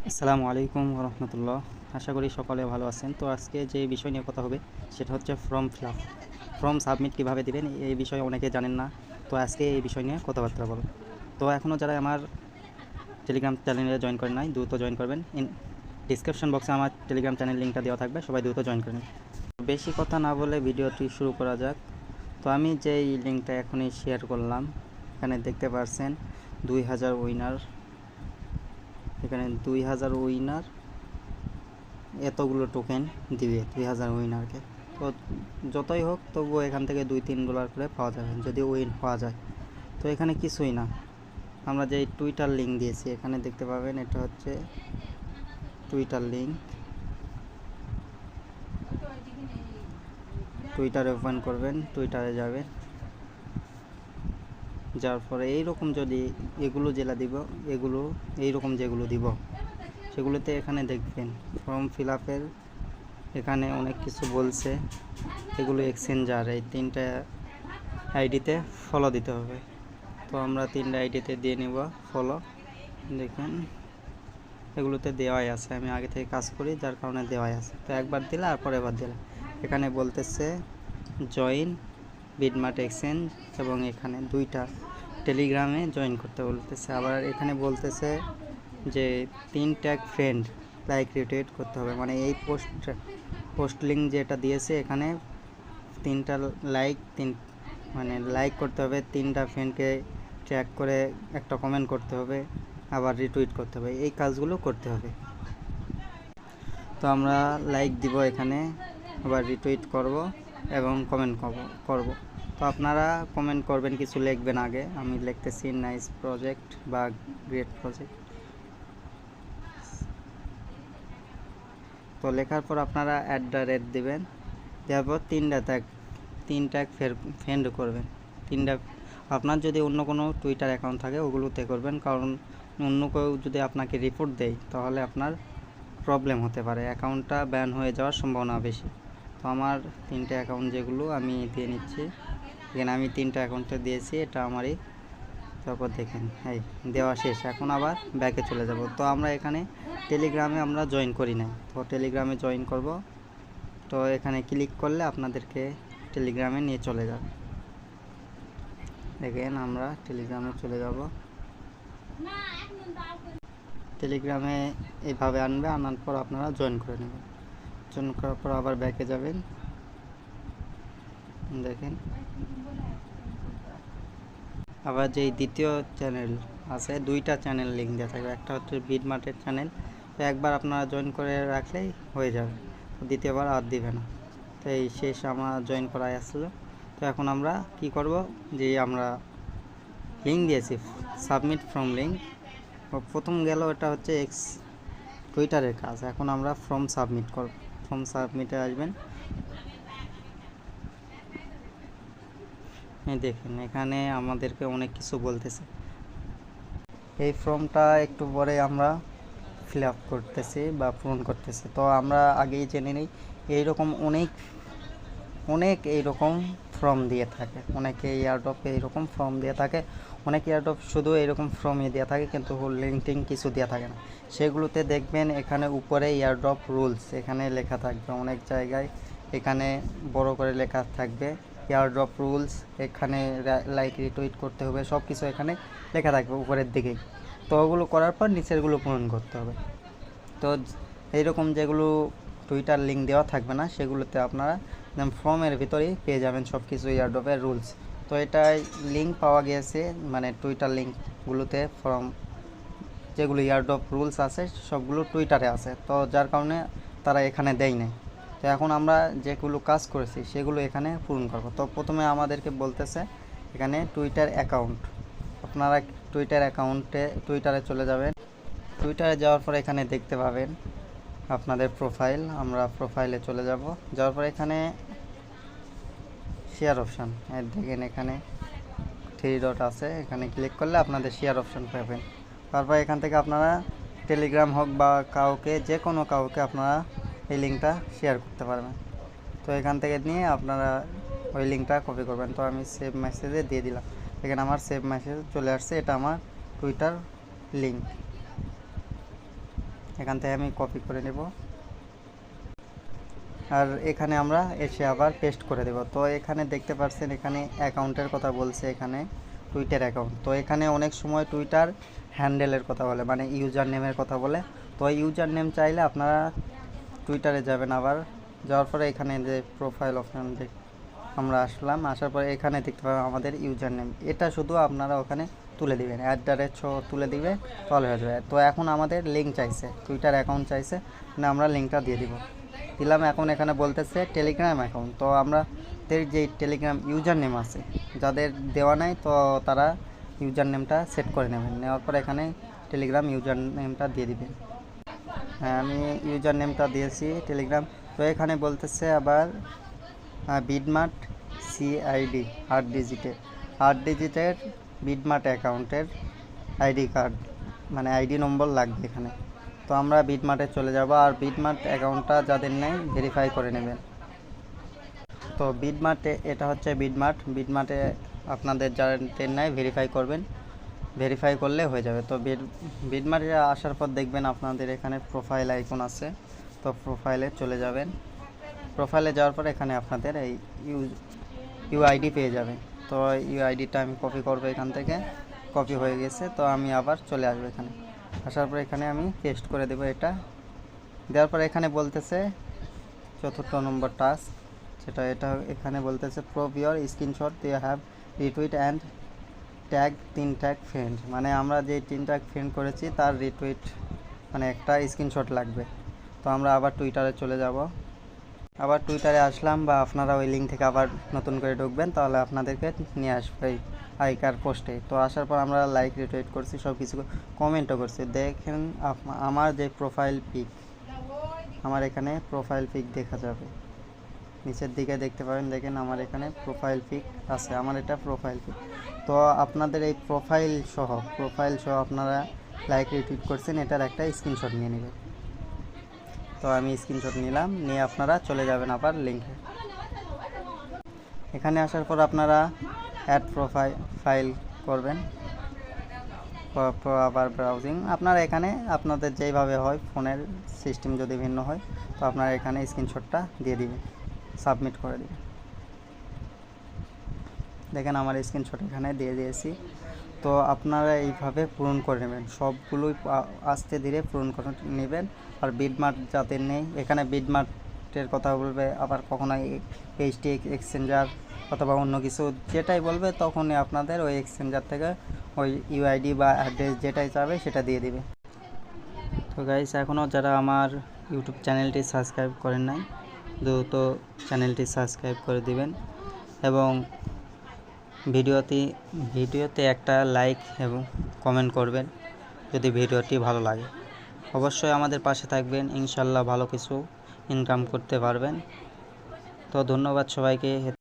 আসসালামু আলাইকুম রহমতুল্লাহ। আশা করি সকলে ভালো আছেন। তো আজকে যে বিষয় নিয়ে কথা হবে সেটা হচ্ছে form fill up, form submit কীভাবে দিবেন এই বিষয়ে অনেকে জানেন না। তো আজকে এই বিষয় নিয়ে কথাবার্তা বলো। তো এখনও যারা আমার টেলিগ্রাম চ্যানেলে জয়েন করেন নাই দ্রুত জয়েন করবেন। ডিসক্রিপশন বক্সে আমার টেলিগ্রাম চ্যানেল লিঙ্কটা দেওয়া থাকবে, সবাই দ্রুত জয়েন করেন। বেশি কথা না বলে ভিডিওটি শুরু করা যাক। তো আমি যেই লিঙ্কটা এখনই শেয়ার করলাম, এখানে দেখতে পাচ্ছেন 2000 উইনার, এখানে 2000 উইনার এতগুলো টোকেন দিবে 2000 উইনারকে। তো যতই হোক তবুও এখান থেকে $2-3 করে পাওয়া যাবে যদি উইন পাওয়া যায়। তো এখানে কিছুই না, আমরা যে টুইটার লিঙ্ক দিয়েছি এখানে দেখতে পাবেন, এটা হচ্ছে টুইটার লিঙ্ক। টুইটারে ওপেন করবেন, টুইটারে যাবেন, যার পরে এইরকম যদি এগুলো জেলা দিব, এগুলো এইরকম যেগুলো দিব সেগুলোতে এখানে দেখবেন ফর্ম ফিল আপের এখানে অনেক কিছু বলছে। এগুলো এক্সচেঞ্জার, এই 3টা আইডিতে ফলো দিতে হবে। তো আমরা 3টা আইডিতে দিয়ে নিব ফলো। দেখেন এগুলোতে দেওয়াই আছে, আমি আগে থেকে কাজ করি যার কারণে দেওয়াই আছে। তো একবার দিলে আর পরের দিলে এখানে বলতেছে জয়েন বিটমার্ট এক্সচেঞ্জ, এবং এখানে 2টা টেলিগ্রামে জয়েন করতে বলতেছে। আবার এখানে বলতেছে যে 3 ট্যাগ ফ্রেন্ড লাইক রিটুইট করতে হবে, মানে এই পোস্ট লিঙ্ক যেটা দিয়েছে এখানে 3টা মানে লাইক করতে হবে, 3টা ফ্রেন্ডকে ট্যাগ করে একটা কমেন্ট করতে হবে, আবার রিটুইট করতে হবে, এই কাজগুলো করতে হবে। তো আমরা লাইক দিব এখানে, আবার রিটুইট করব এবং কমেন্ট করব। তো আপনারা কমেন্ট করবেন, কিছু লিখবেন আগে। আমি লিখতেছি নাইস প্রজেক্ট বা গ্রেট প্রজেক্ট। তো লেখার পর আপনারা @ দিবেন, দেওয়ার পর 3টা ফ্রেন্ড করবেন। 3টা আপনার যদি অন্য কোনো টুইটার অ্যাকাউন্ট থাকে ওগুলোতে করবেন, কারণ অন্য কেউ যদি আপনাকে রিপোর্ট দেয় তাহলে আপনার প্রবলেম হতে পারে, অ্যাকাউন্টটা ব্যান হয়ে যাওয়ার সম্ভাবনা বেশি। তো আমার 3টে অ্যাকাউন্ট যেগুলো আমি দিয়ে নিচ্ছি, এখানে আমি 3টা অ্যাকাউন্টে দিয়েছি, এটা আমারই। তারপর দেখেন এই দেওয়া শেষ, এখন আবার ব্যাকে চলে যাব। তো আমরা এখানে টেলিগ্রামে আমরা জয়েন করি নাই, তো টেলিগ্রামে জয়েন করব। তো এখানে ক্লিক করলে আপনাদেরকে টেলিগ্রামে নিয়ে চলে যাবে। দেখেন আমরা টেলিগ্রামে চলে যাব। টেলিগ্রামে এইভাবে আনবে, আনার পর আপনারা জয়েন করে নেবেন। জয়েন করার পর আবার ব্যাকে যাবেন। দেখেন আবার যেই দ্বিতীয় চ্যানেল আছে, 2টা চ্যানেল লিঙ্ক দেওয়া থাকবে, একটা হচ্ছে বিটমার্টের চ্যানেল। তো একবার আপনারা জয়েন করে রাখলেই হয়ে যাবে, দ্বিতীয়বার আর দিবে না। তো এই শেষ আমার জয়েন করাই আসলো। তো এখন আমরা কি করব, যে আমরা লিঙ্ক দিয়েছি সাবমিট ফর্ম লিঙ্ক, প্রথম গেল এটা হচ্ছে টুইটারের কাজ। এখন আমরা ফর্ম সাবমিট করব। ফর্ম সাবমিটে আসবেন, দেখেন এখানে আমাদেরকে অনেক কিছু বলতেছে। এই ফর্মটা একটু পরে আমরা ফিল আপ করতেছি বা পূরণ করতেছি। তো আমরা আগেই জেনে নিই, এইরকম অনেক এইরকম ফর্ম দিয়ে থাকে, অনেকে এয়ারড্রপে এইরকম ফর্ম দিয়ে থাকে, অনেক এয়ারড্রপ শুধু এইরকম ফর্মই দেওয়া থাকে, কিন্তু লিঙ্ক কিছু দেওয়া থাকে না। সেগুলোতে দেখবেন এখানে উপরে এয়ারড্রপ রুলস এখানে লেখা থাকবে, অনেক জায়গায় এখানে বড় করে লেখা থাকবে এয়ারড্রপ রুলস। এখানে লাইক রিটুইট করতে হবে, সব কিছু এখানে লেখা থাকবে উপরের দিকেই। তো ওগুলো করার পর নিচেরগুলো পূরণ করতে হবে। তো এইরকম যেগুলো টুইটার লিঙ্ক দেওয়া থাকবে না সেগুলোতে আপনারা ফর্মের ভিতরেই পেয়ে যাবেন সব কিছু এয়ারড্রপের রুলস। তো এটাই লিঙ্ক পাওয়া গিয়েছে, মানে টুইটার লিঙ্কগুলোতে ফর্ম যেগুলো এয়ারড্রপ রুলস আছে সবগুলো টুইটারে আছে, তো যার কারণে তারা এখানে দেয় নাই। তো এখন আমরা যেগুলো কাজ করেছি সেগুলো এখানে পূরণ করব। তো প্রথমে আমাদেরকে বলতেছে এখানে টুইটার অ্যাকাউন্ট, আপনারা টুইটারে চলে যাবেন। টুইটারে যাওয়ার পর এখানে দেখতে পাবেন আপনাদের প্রোফাইল, আমরা প্রোফাইলে চলে যাব। যাওয়ার পর এখানে শেয়ার অপশান দেখেন, এখানে 3 ডট আছে, এখানে ক্লিক করলে আপনাদের শেয়ার অপশান পাবেন। তারপর এখান থেকে আপনারা টেলিগ্রাম হোক বা যে কোনো কাউকে আপনারা এই লিঙ্কটা শেয়ার করতে পারবেন। তো এখান থেকে নিয়ে আপনারা ওই লিঙ্কটা কপি করবেন। তো আমি সেভ মেসেজে দিয়ে দিলাম, এখানে আমার সেভ মেসেজ চলে আসছে, এটা আমার টুইটার লিঙ্ক। এখান থেকে আমি কপি করে নেব, আর এখানে আমরা এসে আবার পেস্ট করে দেব। তো এখানে দেখতে পাচ্ছেন এখানে অ্যাকাউন্টের কথা বলছে, এখানে টুইটার অ্যাকাউন্ট। তো এখানে অনেক সময় টুইটার হ্যান্ডেলের কথা বলে, মানে ইউজার নেমের কথা বলে। তো ইউজার নেম চাইলে আপনারা টুইটারে যাবেন, আবার যাওয়ার পরে এখানে যে প্রোফাইল অপশান যে আমরা আসলাম, আসার পরে এখানে দেখতে পাবেন আমাদের ইউজার নেম। এটা শুধু আপনারা ওখানে তুলে দিবেন, তুলে দিবে, তাহলে হয়ে যাবে। তো এখন আমাদের লিঙ্ক চাইছে, টুইটার অ্যাকাউন্ট চাইছে, মানে আমরা লিঙ্কটা দিয়ে দিব, দিলাম। এখন এখানে বলতেছে টেলিগ্রাম অ্যাকাউন্ট। তো আমাদের যেই টেলিগ্রাম ইউজার নেম আছে, যাদের দেওয়া নাই তো তারা ইউজার নেমটা সেট করে নেবেন, নেওয়ার পর এখানে টেলিগ্রাম ইউজার নেমটা দিয়ে দিবেন। হ্যাঁ, আমি ইউজার নেমটা দিয়েছি টেলিগ্রাম। তো এখানে বলতেছে আবার বিডমার্ট সিআইডি 8 ডিজিটের বিডমার্ট অ্যাকাউন্টের আইডি কার্ড, মানে আইডি নম্বর লাগবে এখানে। তো আমরা বিডমার্টে চলে যাব, আর বিডমার্ট অ্যাকাউন্টটা যাদের নেই ভেরিফাই করে নেবেন। তো বিডমার্টে, এটা হচ্ছে বিডমার্টে আপনাদের যাদের নেই ভেরিফাই করবেন, ভেরিফাই করলে হয়ে যাবে। তো বিডমার্টে আসার পর দেখবেন আপনাদের এখানে প্রোফাইল আইকন আছে। তো প্রোফাইলে চলে যাবেন, প্রোফাইলে যাওয়ার পর এখানে আপনাদের এই ইউআইডি পেয়ে যাবেন। তো ইউআইডিটা আমি কপি করবো, এখান থেকে কপি হয়ে গেছে। তো আমি আবার চলে আসবো, এখানে আসার পর এখানে আমি পেস্ট করে দেবো। এটা দেওয়ার পর এখানে বলতেছে 4র্থ নম্বর টাস্ক, এটা এখানে বলতেছে prove your screenshot you have retweet and tag 3 tag friend, মানে আমরা যে 3 ট্যাগ ফ্রেন্ড করেছি তার রিটুইট, মানে একটা স্ক্রিনশট লাগবে। তো আমরা আবার টুইটারে চলে যাব, আবার টুইটারে আসলাম, বা আপনারা ওই লিঙ্ক থেকে আবার নতুন করে ঢুকবেন, তাহলে আপনাদেরকে নিয়ে আসবে এই আইকার পোস্টে। তো আসার পর আমরা লাইক রিটুইট করছি, সব কিছু কমেন্টও করছি। দেখেন আমার যে প্রোফাইল পিক, আমার এখানে প্রোফাইল পিক দেখা যাবে, নিচের দিকে দেখতে পাবেন। দেখেন আমার এখানে প্রোফাইল পিক আছে, আমার এটা প্রোফাইল পিক। তো আপনাদের এই প্রোফাইল সহ আপনারা লাইক রিটুইট করছেন, এটার একটা স্ক্রিনশট নিয়ে নেবেন। তো আমি স্ক্রিনশট নিলাম, নিয়ে আপনারা চলে যাবেন আবার লিঙ্কে। এখানে আসার পর আপনারা অ্যাড প্রোফাইল করবেন, আবার ব্রাউজিং। আপনারা এখানে আপনাদের যেইভাবে হয়, ফোনের সিস্টেম যদি ভিন্ন হয়, তো আপনারা এখানে স্ক্রিনশটটা দিয়ে দিবেন, সাবমিট করে দিবেন। দেখেন আমার স্ক্রিনশট এখানে দিয়ে দিয়েছি। তো আপনারা এইভাবে পূরণ করে নেবেন, সবগুলোই আস্তে ধীরে পূরণ করে নেবেন। আর বিডমার্ট যাদের নেই, এখানে বিডমার্টের কথা বলবে, আবার কখনো এইচটি এক্সচেঞ্জার অথবা অন্য কিছু যেটাই বলবে, তখনই আপনাদের ওই এক্সচেঞ্জার থেকে ওই ইউআইডি বা অ্যাড্রেস যেটাই চাবে সেটা দিয়ে দিবে। তো গাইস, এখনও যারা আমার ইউটিউব চ্যানেলটি সাবস্ক্রাইব করেন নাই, দ্রুত চ্যানেলটি সাবস্ক্রাইব করে দিবেন, এবং ভিডিওতে একটা লাইক এবং কমেন্ট করবেন যদি ভিডিওটি ভালো লাগে। অবশ্যই আমাদের পাশে থাকবেন, ইনশাল্লাহ ভালো কিছু ইনকাম করতে পারবেন। তো ধন্যবাদ সবাইকে।